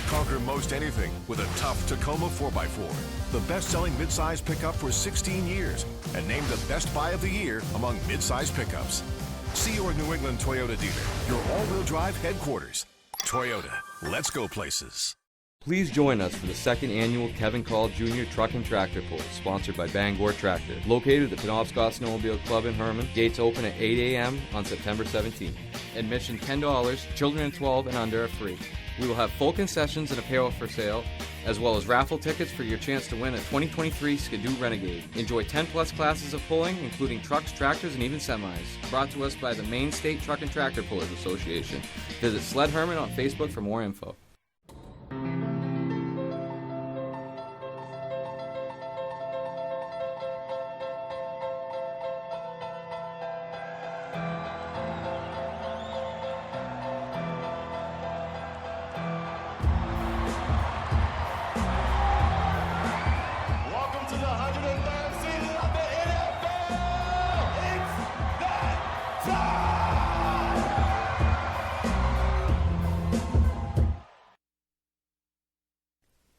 Conquer most anything with a tough Tacoma 4x4, the best-selling midsize pickup for 16 years, and named the best buy of the year among midsize pickups. See your New England Toyota dealer, your all-wheel drive headquarters. Toyota, let's go places. Please join us for the second annual Kevin Call Jr. Truck and Tractor Pull, sponsored by Bangor Tractor. Located at the Penobscot Snowmobile Club in Herman. Gates open at 8 a.m. on September 17th. Admission $10. Children 12 and under are free. We will have full concessions and apparel for sale, as well as raffle tickets for your chance to win a 2023 Skidoo Renegade. Enjoy 10-plus classes of pulling, including trucks, tractors, and even semis. Brought to us by the Maine State Truck and Tractor Pullers Association. Visit Sled Herman on Facebook for more info.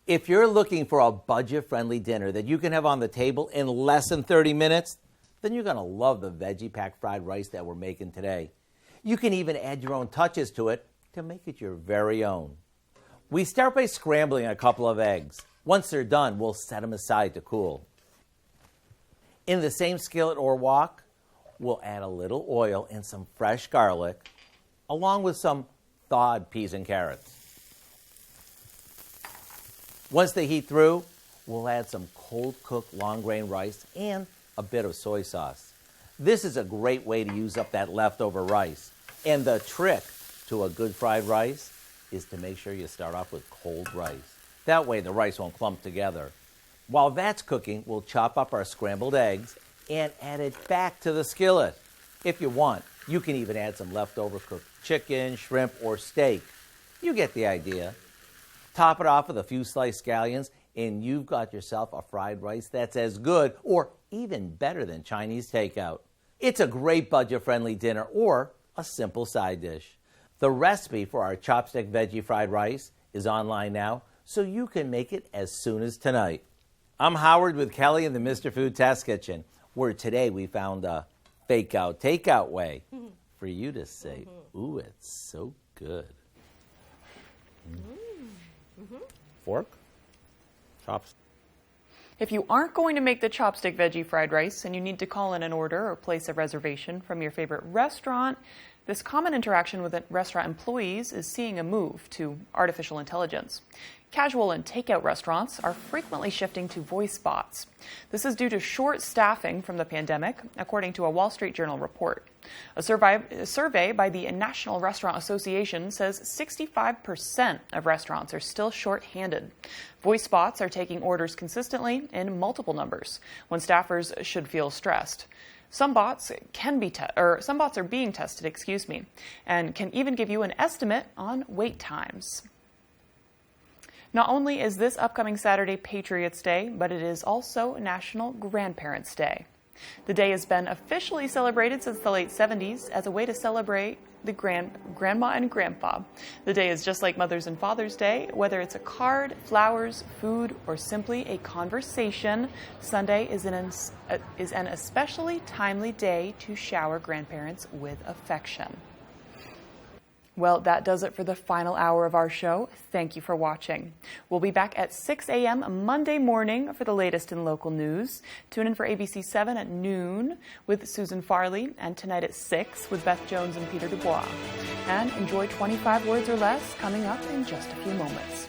If you're looking for a budget-friendly dinner that you can have on the table in less than 30 minutes, then you're going to love the Veggie Pack fried rice that we're making today. You can even add your own touches to it to make it your very own. We start by scrambling a couple of eggs. Once they're done, we'll set them aside to cool. In the same skillet or wok, we'll add a little oil and some fresh garlic, along with some thawed peas and carrots. Once they heat through, we'll add some cold-cooked long-grain rice and a bit of soy sauce. This is a great way to use up that leftover rice. And the trick to a good fried rice is to make sure you start off with cold rice. That way the rice won't clump together. While that's cooking, we'll chop up our scrambled eggs and add it back to the skillet. If you want, you can even add some leftover cooked chicken, shrimp, or steak. You get the idea. Top it off with a few sliced scallions, and you've got yourself a fried rice that's as good or even better than Chinese takeout. It's a great budget-friendly dinner or a simple side dish. The recipe for our chopstick veggie fried rice is online now, so you can make it as soon as tonight. I'm Howard with Kelly in the Mr. Food Test Kitchen, where today we found a fake-out, takeout way for you to say, ooh, it's so good. Fork? Chops. If you aren't going to make the chopstick veggie fried rice and you need to call in an order or place a reservation from your favorite restaurant, this common interaction with restaurant employees is seeing a move to artificial intelligence. Casual and takeout restaurants are frequently shifting to voice bots. This is due to short staffing from the pandemic, according to a Wall Street Journal report. A survey by the National Restaurant Association says 65% of restaurants are still short-handed. Voice bots are taking orders consistently in multiple numbers when staffers should feel stressed. Some bots are being tested, and can even give you an estimate on wait times. Not only is this upcoming Saturday Patriots Day, but it is also National Grandparents' Day. The day has been officially celebrated since the late 70s as a way to celebrate the grandma and grandpa. The day is just like Mother's and Father's Day. Whether it's a card, flowers, food, or simply a conversation, Sunday is an especially timely day to shower grandparents with affection. Well, that does it for the final hour of our show. Thank you for watching. We'll be back at 6 a.m. Monday morning for the latest in local news. Tune in for ABC 7 at noon with Susan Farley, and tonight at 6 with Beth Jones and Peter Dubois. And enjoy 25 Words or Less coming up in just a few moments.